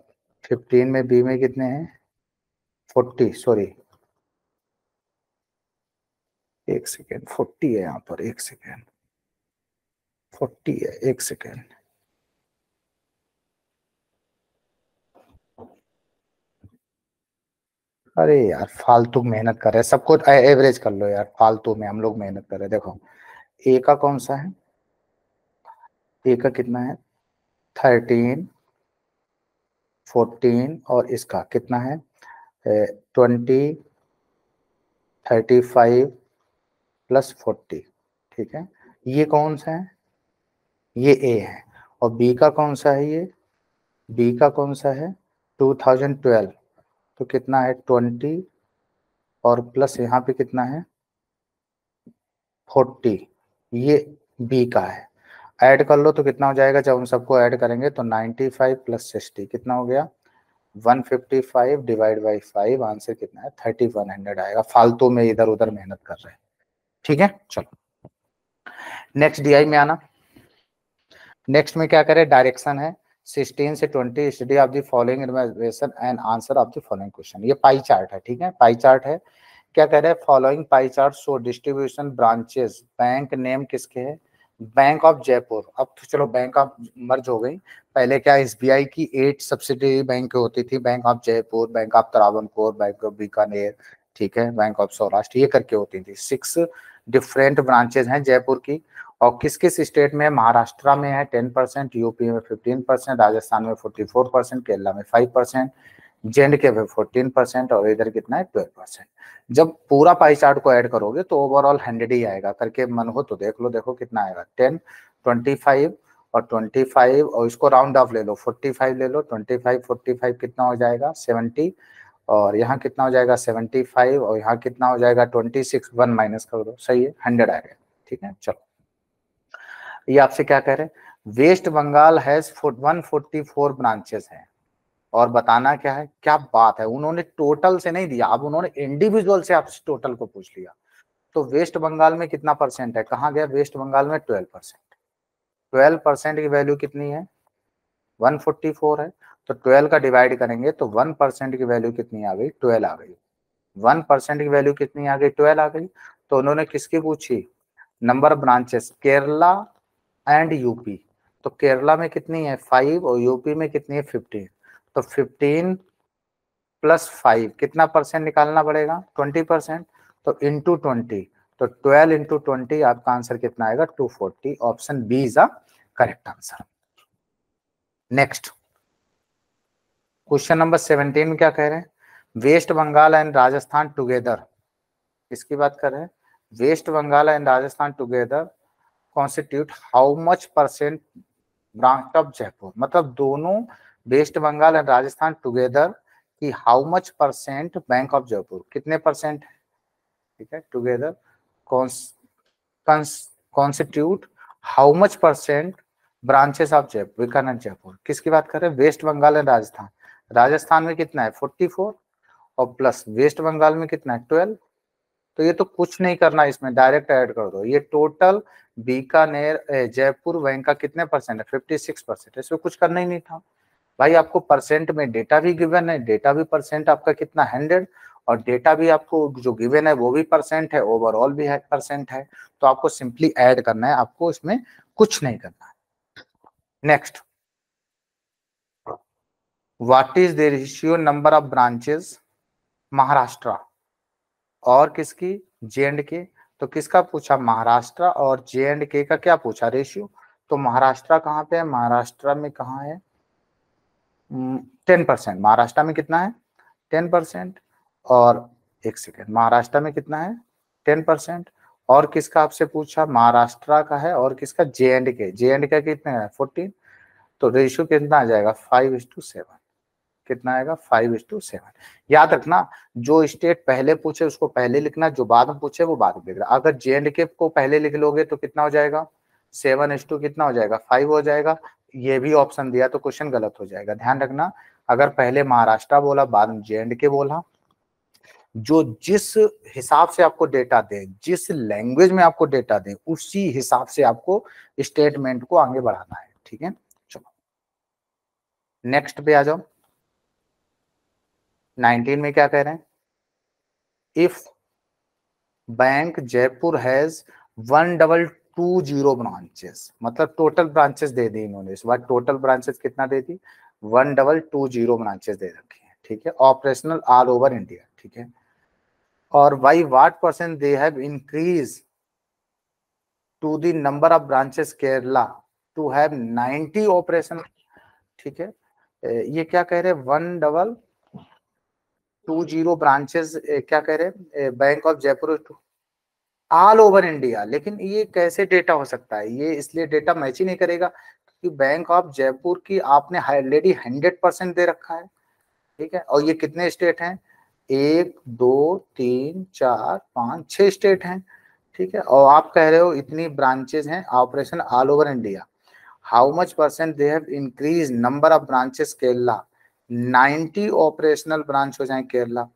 15 में बी में कितने हैं 40, सॉरी एक सेकेंड 40 है यहाँ पर, एक सेकेंड 40 है, एक सेकेंड अरे यार फालतू मेहनत कर रहे हैं, सबको एवरेज कर लो यार, फालतू में हम लोग मेहनत कर रहे हैं। देखो ए का कौन सा है, ए का कितना है 13 14 और इसका कितना है 20 35 प्लस 40, ठीक है ये कौन सा है ये ए है, और बी का कौन सा है, ये बी का कौन सा है 2012, तो कितना है 20 और प्लस यहाँ पे कितना है 40, ये बी का है। ऐड कर लो तो कितना हो जाएगा, जब हम सबको ऐड करेंगे तो 95 प्लस 60 कितना हो गया 155 डिवाइड बाई 5, आंसर कितना है 3100 आएगा। फालतू में इधर उधर मेहनत कर रहे हैं, ठीक है। चलो नेक्स्ट डीआई में आना। नेक्स्ट में क्या करें, डायरेक्शन है 16 से 20 study of the following information and answer of the following question. ये पाई चार्ट है, ठीक है, पाई चार्ट है। क्या कह रहे हैं, following pie chart show distribution branches, bank name किसके है, बैंक ऑफ जयपुर। अब तो चलो बैंक ऑफ मर्ज हो गई, पहले क्या एसबीआई की 8 सब्सिडरी बैंक होती थी, bank of Jaipur, bank of Travancore, bank of Bikaner, ठीक है, बैंक ऑफ सौराष्ट्र, ये करके होती थी। 6 डिफरेंट ब्रांचेज हैं जयपुर की। और किस किस स्टेट में, महाराष्ट्र में है 10%, यूपी में 15%, राजस्थान में 44%, केरला में 5%, जेएंड के में 14% और इधर कितना है 12%। जब पूरा पाई चार्ट को ऐड करोगे तो ओवरऑल 100 ही आएगा, करके मन हो तो देख लो, देखो कितना आएगा 10, 25 और 25 और इसको राउंड ऑफ ले लो 45 ले लो, 25 45 कितना हो जाएगा 70 और यहाँ कितना हो जाएगा 75 और यहाँ कितना हो जाएगा 26, 1 माइनस कर दो, सही है 100 आ गया, ठीक है। चलो ये आपसे क्या कह रहे हैं, वेस्ट बंगाल हैज 144 ब्रांचेस हैं और बताना क्या है, क्या बात है, उन्होंने टोटल से नहीं दिया, अब उन्होंने इंडिविजुअल से आपसे टोटल को पूछ लिया। तो वेस्ट बंगाल में कितना परसेंट है, कहाँ गया, वेस्ट बंगाल में 12%। 12% की वैल्यू कितनी है 144 है, तो 12 का डिवाइड करेंगे तो 1% की वैल्यू कितनी आ गई 12 आ गई। 1% की वैल्यू कितनी आ गई 12 आ गई। तो उन्होंने किसकी पूछी, number of branches, Kerala and UP. तो केरला में कितनी है 5 और यूपी में कितनी है 15, तो 15 प्लस 5 कितना परसेंट निकालना पड़ेगा 20%, तो इंटू 20, तो 12 इंटू 20 आपका आंसर कितना आएगा 240। Option B is the correct answer. Next question number 17 में क्या कह रहे हैं, West Bengal and Rajasthan together, किसकी बात कर रहे हैं, West Bengal and Rajasthan together constitute how much percent branch of Jaipur. मतलब दोनों West Bengal and Rajasthan together की how much percent bank of Jaipur, कितने परसेंट है, ठीक है, together constitute how much percent branches of Jaipur, Bikaner Jaipur. किसकी बात कर रहे हैं, वेस्ट बंगाल एंड राजस्थान। राजस्थान में कितना है 44 और प्लस वेस्ट बंगाल में कितना है 12। तो ये तो कुछ नहीं करना, इसमें डायरेक्ट ऐड कर दो। ये टोटल बीकानेर जयपुर बैंक का कितने परसेंट है 56%, इसमें कुछ करना ही नहीं था भाई। आपको परसेंट में डेटा भी गिवन है, डेटा भी परसेंट आपका कितना 100 और डेटा भी आपको जो गिवन है वो भी परसेंट है, ओवरऑल भी है परसेंट है। तो आपको सिंपली ऐड करना है, आपको इसमें कुछ नहीं करना है। Next, what is the ratio number of branches Maharashtra और किसकी जे एंड के। तो किसका पूछा, महाराष्ट्र और जे एंड के का क्या पूछा रेशियो। तो महाराष्ट्र कहाँ पे है, महाराष्ट्र में कहाँ है 10%, महाराष्ट्र में कितना है 10%। और एक सेकेंड, महाराष्ट्र में कितना है 10%। और किसका आपसे पूछा, महाराष्ट्र का है और किसका जे एंड के, जे एंड के कितने है 14। तो रेशियो कितना आ जाएगा 5:7, कितना आएगा 5:7। याद रखना, जो स्टेट पहले पूछे उसको पहले लिखना, जो बाद में पूछे वो बाद में लिखना। अगर जे एंड के को पहले लिख लोगे तो कितना हो जाएगा 7:2 कितना हो जाएगा 5 हो जाएगा। ये भी ऑप्शन दिया तो क्वेश्चन गलत हो जाएगा, ध्यान रखना। अगर पहले महाराष्ट्र बोला बाद में जे एंड के बोला, जो जिस हिसाब से आपको डेटा दे, जिस लैंग्वेज में आपको डेटा दे, उसी हिसाब से आपको स्टेटमेंट को आगे बढ़ाना है, ठीक है। चलो नेक्स्ट पे आ जाओ। 19 में क्या कह रहे हैं, if bank Jaipur has 1220 branches, मतलब टोटल ब्रांचेस दे दी इन्होंने इस बार, टोटल ब्रांचेस कितना दे दी 1220 ब्रांचेस दे रखी है, ठीक है, ऑपरेशनल ऑल ओवर इंडिया, ठीक है। और by what percent they have increase to the number of branches Kerala to have 90 operation, ठीक है। ये क्या कह रहे हैं 1220 ब्रांचेस, क्या कह रहे हैं bank of Jaipur all over India. लेकिन ये कैसे डेटा हो सकता है, ये इसलिए डेटा मैच ही नहीं करेगा कि बैंक ऑफ जयपुर की आपने ऑलरेडी 100% दे रखा है, ठीक है। और ये कितने स्टेट हैं, 1 2 3 4 5 6 स्टेट हैं, ठीक है। और आप कह रहे हो इतनी ब्रांचेस हैं, operation all over India. How much percent they have increase number of branches Kerala, 90 operational branch हो जाए केरला।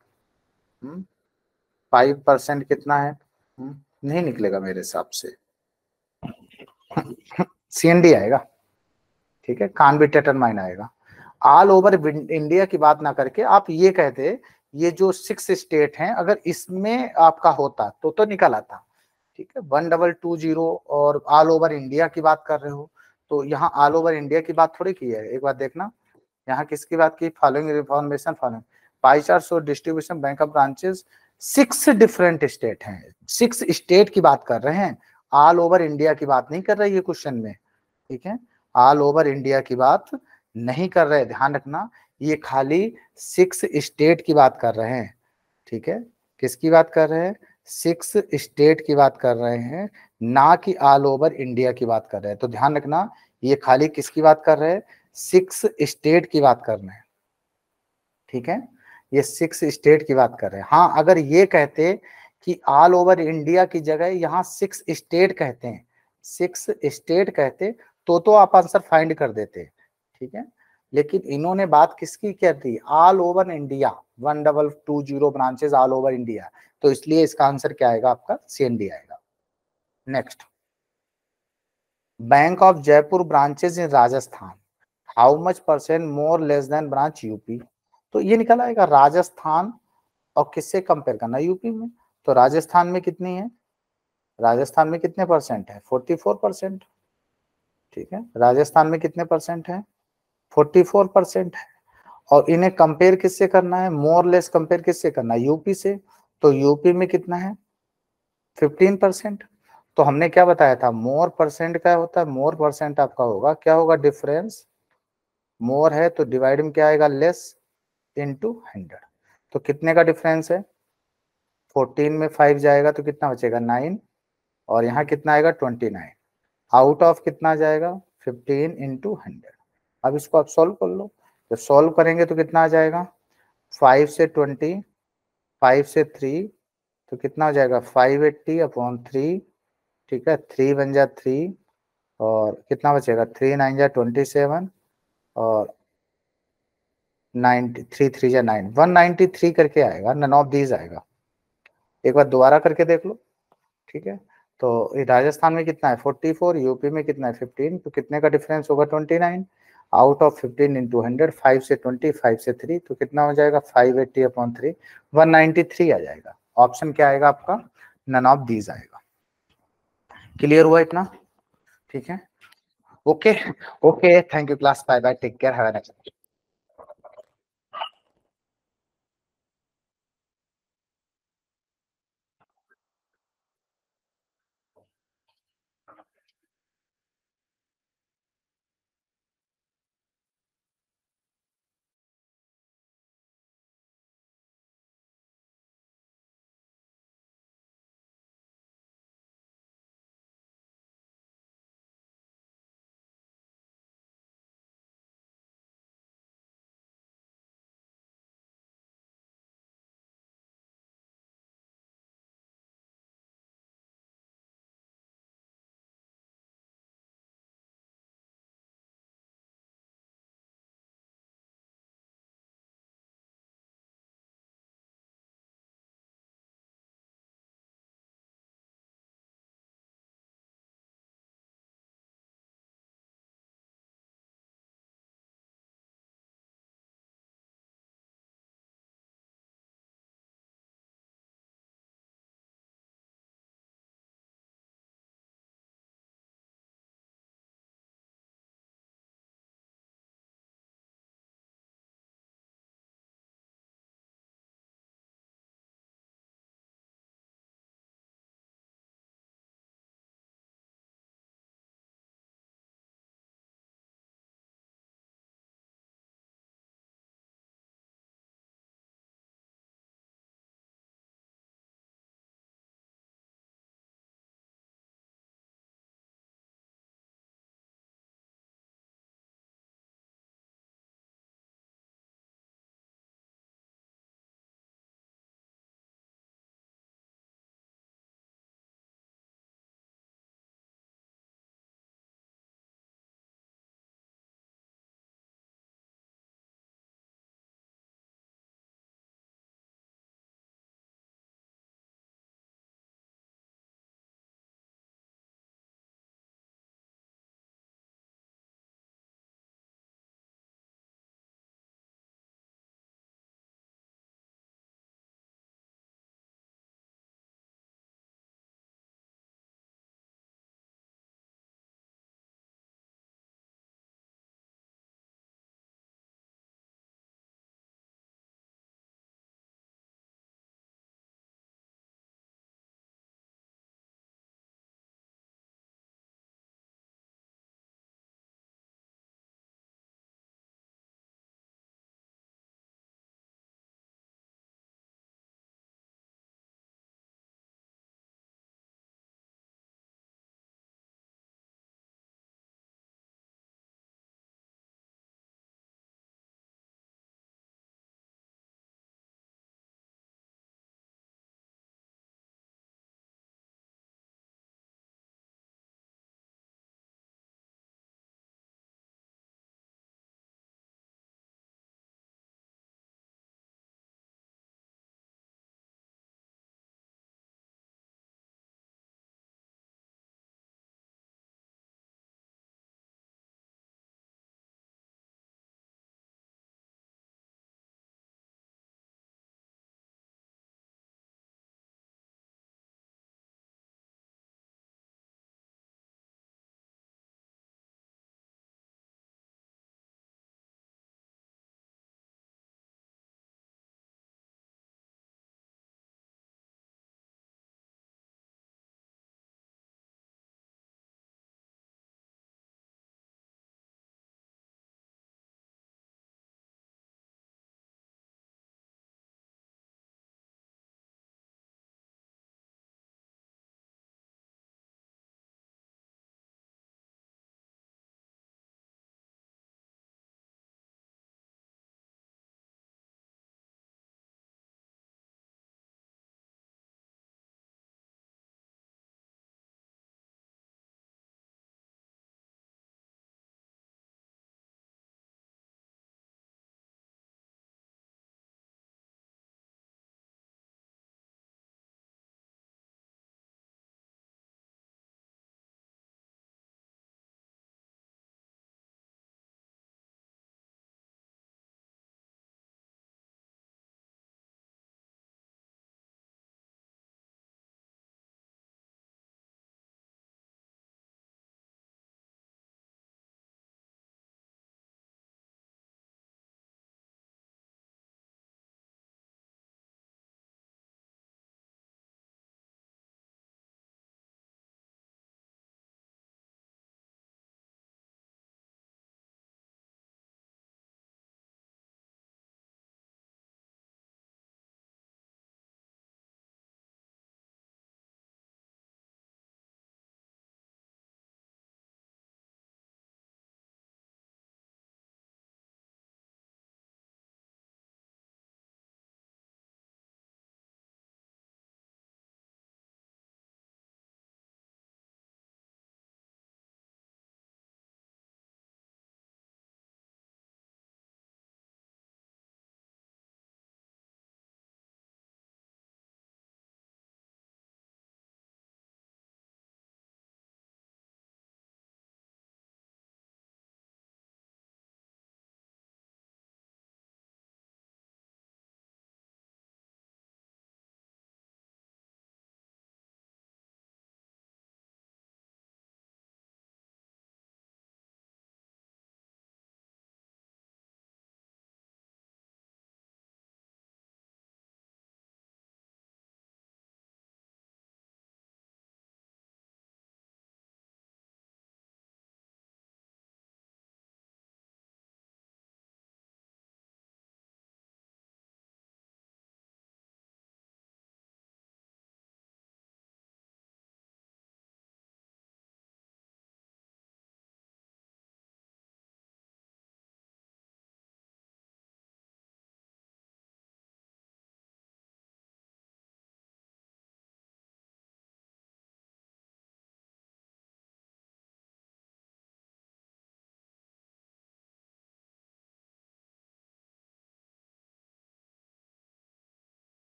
5% कितना है, नहीं निकलेगा मेरे हिसाब से, सीएनडी आएगा, ठीक है, कान बी डिटरमाइन आएगा। ऑल ओवर इंडिया की बात ना करके आप ये कहते ये जो 6 स्टेट हैं अगर इसमें आपका होता तो निकल आता, ठीक है। 1220 और ऑल ओवर इंडिया की बात कर रहे हो, तो यहाँ ऑल ओवर इंडिया की बात थोड़ी की है। एक बात देखना, यहाँ किसकी बात की, following information following pie chart show distribution bank of branches, 6 different state हैं, 6 स्टेट की बात कर रहे हैं, ऑल ओवर इंडिया की बात नहीं कर रहे ये क्वेश्चन में, ठीक है। ऑल ओवर इंडिया की बात नहीं कर रहे, ध्यान रखना, ये खाली 6 स्टेट की बात कर रहे हैं, ठीक है। किसकी बात कर रहे हैं, 6 स्टेट की बात कर रहे हैं, ना कि ऑल ओवर इंडिया की बात कर रहे हैं। तो ध्यान रखना ये खाली किसकी बात कर रहे हैं, 6 स्टेट की बात कर रहे हैं, ठीक है। ये 6 स्टेट की बात कर रहे हैं। हाँ, अगर ये कहते कि ऑल ओवर इंडिया की जगह यहाँ 6 स्टेट कहते हैं, 6 स्टेट कहते तो आप आंसर फाइंड कर देते, ठीक है। लेकिन इन्होंने बात किसकी कर दी, all over India, 1220 branches all over India, तो इसलिए इसका आंसर क्या आएगा आपका, सीएनडी आएगा। Next, bank of Jaipur branches in Rajasthan, how much percent more less than branch UP. तो ये निकल आएगा राजस्थान और किससे कंपेयर करना, यूपी में। तो राजस्थान में कितनी है, राजस्थान में कितने परसेंट है, 44%, ठीक है। राजस्थान में कितने परसेंट है, 44% है। और इन्हें कंपेयर किससे करना है, मोर लेस कंपेयर किससे करना है, यूपी से। तो यूपी में कितना है, 15%। तो हमने क्या बताया था, मोर परसेंट क्या होता है, मोर परसेंट आपका होगा क्या होगा, डिफरेंस, मोर है तो डिवाइड में क्या आएगा, लेस इंटू 100। तो कितने का डिफरेंस है, 14 में 5 जाएगा तो कितना बचेगा, 9, और यहाँ कितना आएगा, 29, आउट ऑफ कितना जाएगा, 15 इंटू 100। अब इसको आप सॉल्व कर लो, तो सॉल्व करेंगे तो कितना आ जाएगा, 5 से 20, 5 से 3 तो कितना हो जाएगा, 580/3, ठीक है। 3 बन जा 3 और कितना बचेगा, 3 9 जा 27 और 93 3 जा 9, 193 करके आएगा, नन ऑफ दीज आएगा। एक बार दोबारा करके देख लो, ठीक है। तो राजस्थान में कितना है 44, यूपी में कितना है 15, तो कितने का डिफरेंस होगा 29, आउट ऑफ 15 इंटू 100, 5 से 20, 5 से 3 तो कितना हो जाएगा 580/3, 193 आ जाएगा। ऑप्शन क्या आएगा आपका, नन ऑफ दीज आएगा। क्लियर हुआ इतना, ठीक है। Okay okay, thank you class, bye bye, take care, have a nice day.